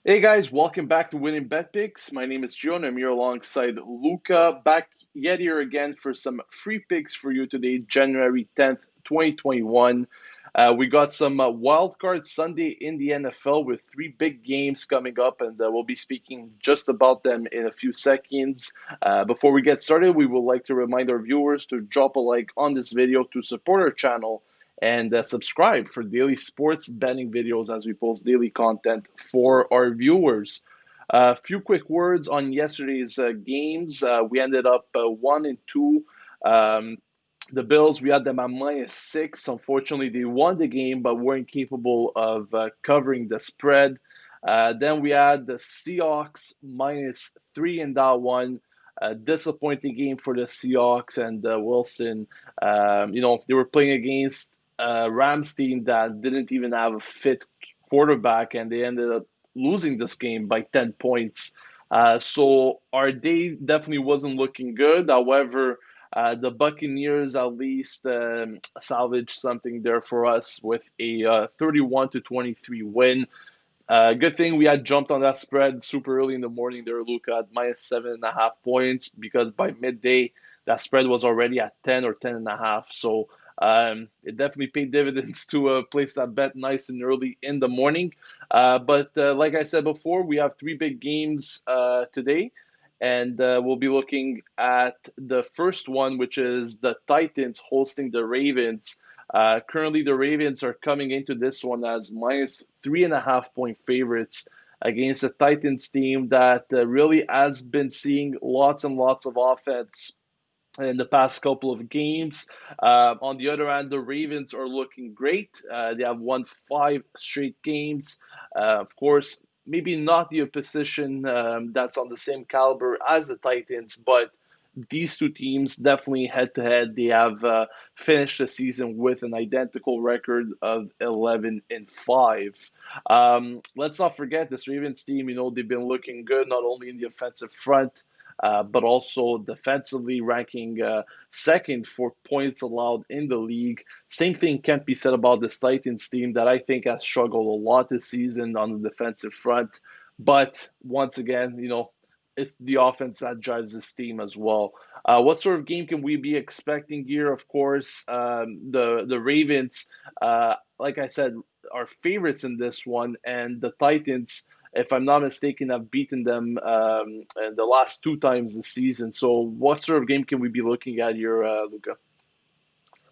Hey guys, welcome back to Winning Bet Picks. My name is Joe and I'm here alongside Luca. Back yet here again for some free picks for you today, January 10th, 2021. We got some wild card Sunday in the NFL with three big games coming up, and we'll be speaking just about them in a few seconds. Before we get started, we would like to remind our viewers to drop a like on this video to support our channel and subscribe for daily sports betting videos as we post daily content for our viewers. A few quick words on yesterday's games. We ended up 1-2. Um, the Bills, we had them at -6. Unfortunately, they won the game, but weren't capable of covering the spread. Then we had the Seahawks -3 in that one. A disappointing game for the Seahawks and Wilson. They were playing against Rams team that didn't even have a fit quarterback, and they ended up losing this game by 10 points. So our day definitely wasn't looking good. However, the Buccaneers at least salvaged something there for us with a 31-23 win. Good thing we had jumped on that spread super early in the morning there, Luca, at -7.5 points, because by midday that spread was already at 10 or 10.5. So it definitely paid dividends to place that bet nice and early in the morning. But like I said before, we have three big games today. And we'll be looking at the first one, which is the Titans hosting the Ravens. Currently, the Ravens are coming into this one as -3.5 point favorites against the Titans team that really has been seeing lots and lots of offense in the past couple of games. On the other hand, the Ravens are looking great. They have won five straight games. Of course, maybe not the opposition that's on the same caliber as the Titans, but these two teams definitely head to head. They have finished the season with an identical record of 11-5. Let's not forget this Ravens team. They've been looking good not only in the offensive front, but also defensively, ranking second for points allowed in the league. Same thing can't be said about this Titans team that I think has struggled a lot this season on the defensive front. But once again, it's the offense that drives this team as well. What sort of game can we be expecting here? Of course, the Ravens, like I said, are favorites in this one, and the Titans, if I'm not mistaken, have beaten them the last two times this season. So, what sort of game can we be looking at here, Luca?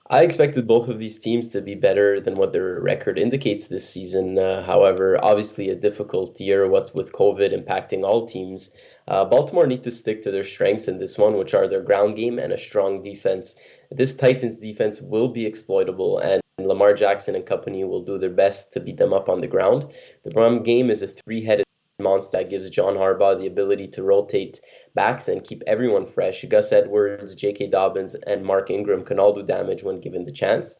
I expected both of these teams to be better than what their record indicates this season. However, obviously a difficult year, what's with COVID impacting all teams. Baltimore need to stick to their strengths in this one, which are their ground game and a strong defense. This Titans defense will be exploitable, and Lamar Jackson and company will do their best to beat them up on the ground. The run game is a three-headed monster that gives John Harbaugh the ability to rotate backs and keep everyone fresh. Gus Edwards, J.K. Dobbins, and Mark Ingram can all do damage when given the chance.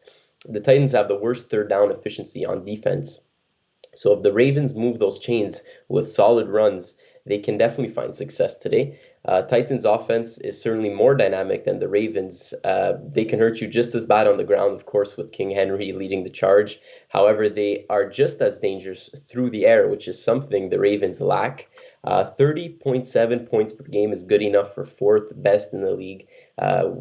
The Titans have the worst third down efficiency on defense. So if the Ravens move those chains with solid runs, they can definitely find success today. Titans' offense is certainly more dynamic than the Ravens. They can hurt you just as bad on the ground, of course, with King Henry leading the charge. However, they are just as dangerous through the air, which is something the Ravens lack. 30.7 points per game is good enough for fourth best in the league.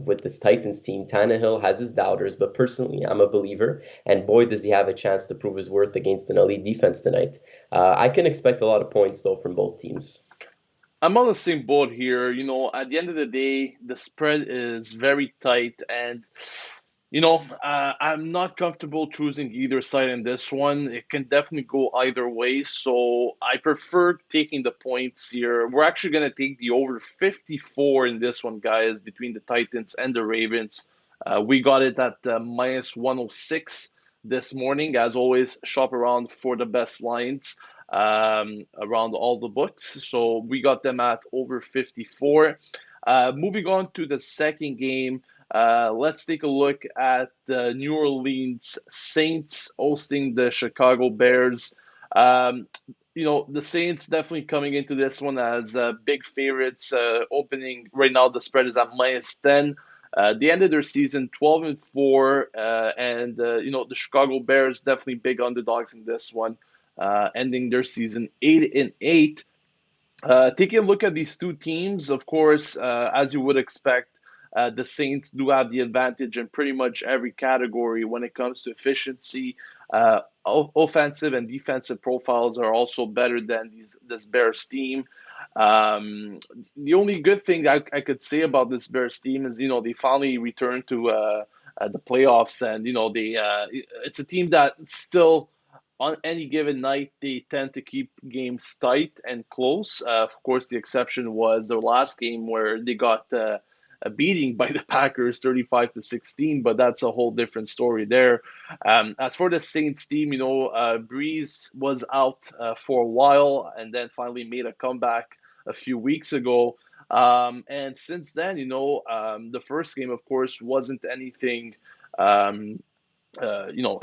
With this Titans team, Tannehill has his doubters, but personally, I'm a believer. And boy, does he have a chance to prove his worth against an elite defense tonight. I can expect a lot of points, though, from both teams. I'm on the same boat here. At the end of the day, the spread is very tight, and I'm not comfortable choosing either side in this one. It can definitely go either way, so I prefer taking the points here. We're actually going to take the over 54 in this one, guys, between the Titans and the Ravens. We got it at -106 this morning. As always, shop around for the best lines around all the books. So we got them at over 54. Moving on to the second game, let's take a look at the New Orleans Saints hosting the Chicago Bears. Um, the Saints definitely coming into this one as big favorites. Opening right now, the spread is at -10. They ended their season 12-4, and the Chicago Bears definitely big underdogs in this one. ending their season 8-8. Taking a look at these two teams, of course, as you would expect, the Saints do have the advantage in pretty much every category when it comes to efficiency. Offensive and defensive profiles are also better than this Bears team. Um, the only good thing I could say about this Bears team is, they finally returned to the playoffs, and it's a team that still on any given night, they tend to keep games tight and close. Of course, the exception was their last game where they got a beating by the Packers, 35-16. But that's a whole different story there. As for the Saints team, Breeze was out for a while and then finally made a comeback a few weeks ago. And since then, the first game, of course, wasn't anything. Um,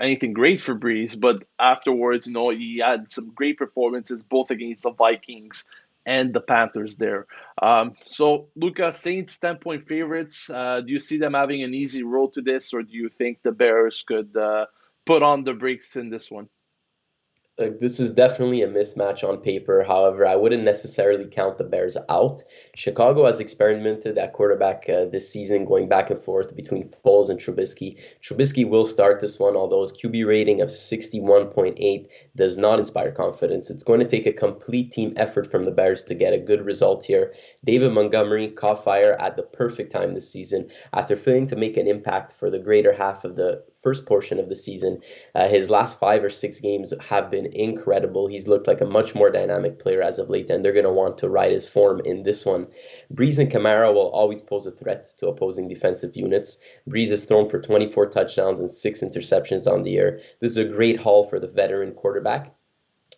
anything great for Breeze, but afterwards, he had some great performances both against the Vikings and the Panthers there. So, Luca, Saints 10-point favorites. Do you see them having an easy road to this, or do you think the Bears could put on the brakes in this one? This is definitely a mismatch on paper. However, I wouldn't necessarily count the Bears out. Chicago has experimented at quarterback this season, going back and forth between Foles and Trubisky. Trubisky will start this one, although his QB rating of 61.8 does not inspire confidence. It's going to take a complete team effort from the Bears to get a good result here. David Montgomery caught fire at the perfect time this season after failing to make an impact for the greater half of the first portion of the season. His last 5 or 6 games have been incredible. He's looked like a much more dynamic player as of late, and they're going to want to ride his form in this one. Breeze and Kamara will always pose a threat to opposing defensive units. Breeze has thrown for 24 touchdowns and 6 interceptions on the year. This is a great haul for the veteran quarterback,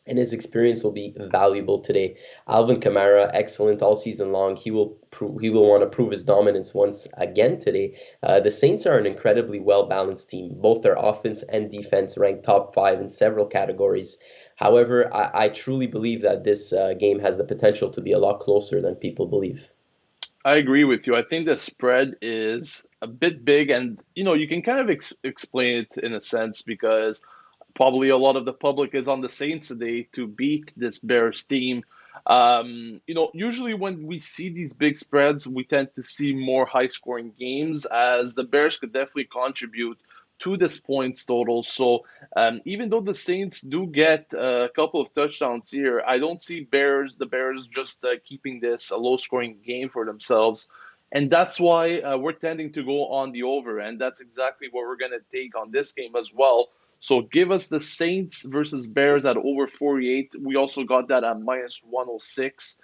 and his experience will be valuable today. Alvin Kamara, excellent all season long. He will want to prove his dominance once again today. The Saints are an incredibly well balanced team. Both their offense and defense ranked top five in several categories. However, I truly believe that this game has the potential to be a lot closer than people believe. I agree with you. I think the spread is a bit big, and you can kind of explain it in a sense because probably a lot of the public is on the Saints today to beat this Bears team. Usually when we see these big spreads, we tend to see more high scoring games as the Bears could definitely contribute to this points total. So even though the Saints do get a couple of touchdowns here, I don't see the Bears just keeping this a low scoring game for themselves. And that's why we're tending to go on the over. And that's exactly what we're going to take on this game as well. So give us the Saints versus Bears at over 48. We also got that at minus 106.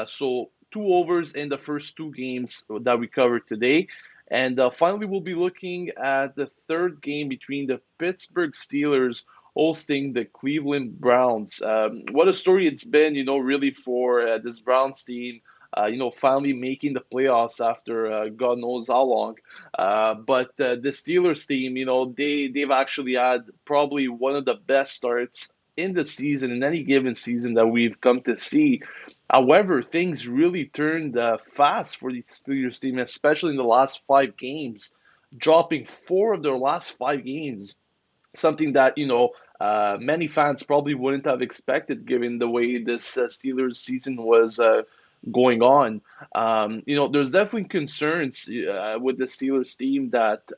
So two overs in the first two games that we covered today. And finally, we'll be looking at the third game between the Pittsburgh Steelers hosting the Cleveland Browns. What a story it's been, really for this Browns team. Finally making the playoffs after God knows how long. But the Steelers team, they've actually had probably one of the best starts in the season, in any given season that we've come to see. However, things really turned fast for the Steelers team, especially in the last 5 games, dropping 4 of their last 5 games, something that many fans probably wouldn't have expected given the way this Steelers season was going on. There's definitely concerns with the Steelers team that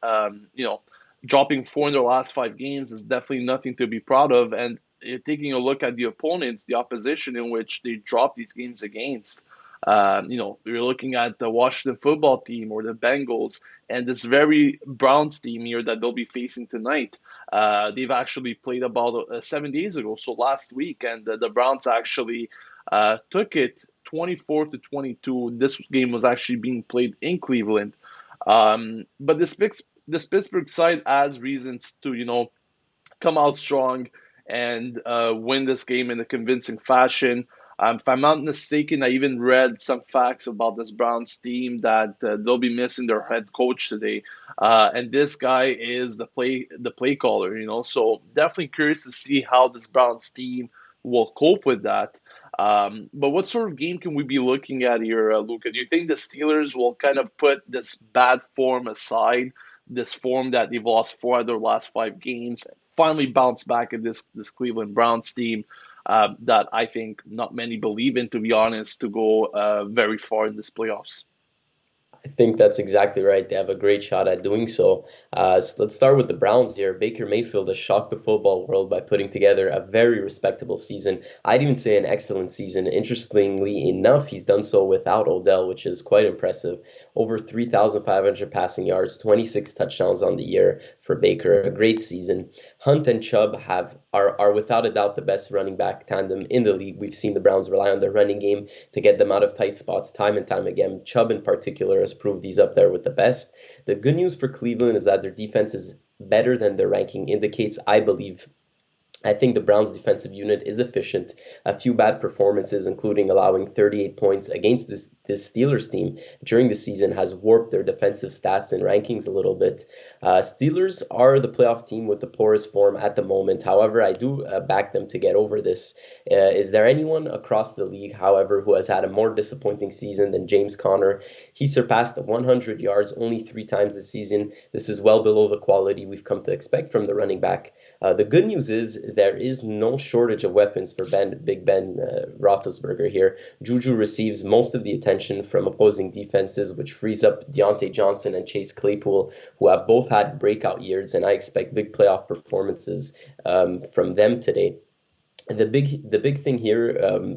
dropping 4 in their last 5 games is definitely nothing to be proud of. And taking a look at the opponents, the opposition in which they dropped these games against. You're looking at the Washington football team or the Bengals and this very Browns team here that they'll be facing tonight. They've actually played about 7 days ago, so last week, and the Browns actually took it 24-22. This game was actually being played in Cleveland, but this Pittsburgh side has reasons to come out strong and win this game in a convincing fashion. If I'm not mistaken, I even read some facts about this Browns team that they'll be missing their head coach today, and this guy is the play caller. So definitely curious to see how this Browns team will cope with that. But what sort of game can we be looking at here, Luca? Do you think the Steelers will kind of put this bad form aside this form that they've lost four out of their last five games. Finally bounced back at this Cleveland Browns team that I think not many believe in, to be honest, to go very far in this playoffs. I think that's exactly right. They have a great shot at doing so. So let's start with the Browns here. Baker Mayfield has shocked the football world by putting together a very respectable season. I'd even say an excellent season. Interestingly enough, he's done so without Odell, which is quite impressive. Over 3,500 passing yards, 26 touchdowns on the year for Baker. A great season. Hunt and Chubb are without a doubt the best running back tandem in the league. We've seen the Browns rely on their running game to get them out of tight spots time and time again. Chubb in particular has proved he's up there with the best. The good news for Cleveland is that their defense is better than their ranking indicates, I believe. I think the Browns' defensive unit is efficient. A few bad performances, including allowing 38 points against this Steelers team during the season, has warped their defensive stats and rankings a little bit. Steelers are the playoff team with the poorest form at the moment. However, I do back them to get over this. Is there anyone across the league, however, who has had a more disappointing season than James Conner? He surpassed 100 yards only three times this season. This is well below the quality we've come to expect from the running back. The good news is there is no shortage of weapons for Big Ben Roethlisberger here. Juju receives most of the attention from opposing defenses, which frees up Deontay Johnson and Chase Claypool, who have both had breakout years, and I expect big playoff performances from them today. The big thing here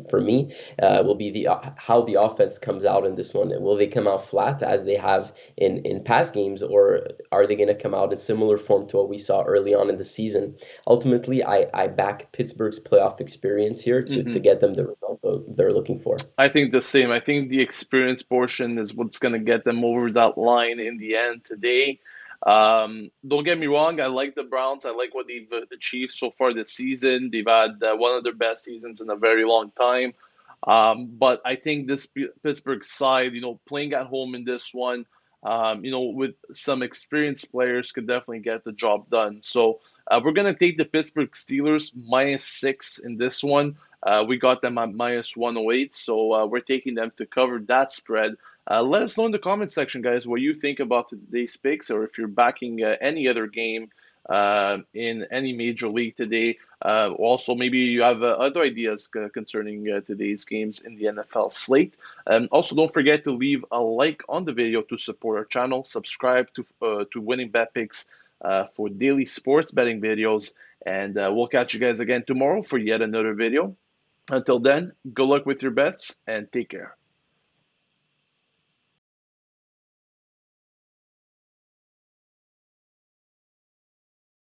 for me will be the how the offense comes out in this one. Will they come out flat as they have in past games, or are they going to come out in similar form to what we saw early on in the season? Ultimately, I back Pittsburgh's playoff experience here to Mm-hmm. get them the result they're looking for. I think the same. I think the experience portion is what's going to get them over that line in the end today. Don't get me wrong. I like the Browns. I like what they've achieved so far this season. They've had one of their best seasons in a very long time. But I think this Pittsburgh side, playing at home in this one, with some experienced players, could definitely get the job done. So we're going to take the Pittsburgh Steelers -6 in this one. We got them at -108, so we're taking them to cover that spread. Let us know in the comment section, guys, what you think about today's picks, or if you're backing any other game in any major league today. Also, maybe you have other ideas concerning today's games in the NFL slate. Also, don't forget to leave a like on the video to support our channel. Subscribe to Winning Bet Picks for daily sports betting videos, and we'll catch you guys again tomorrow for yet another video. Until then, good luck with your bets and take care.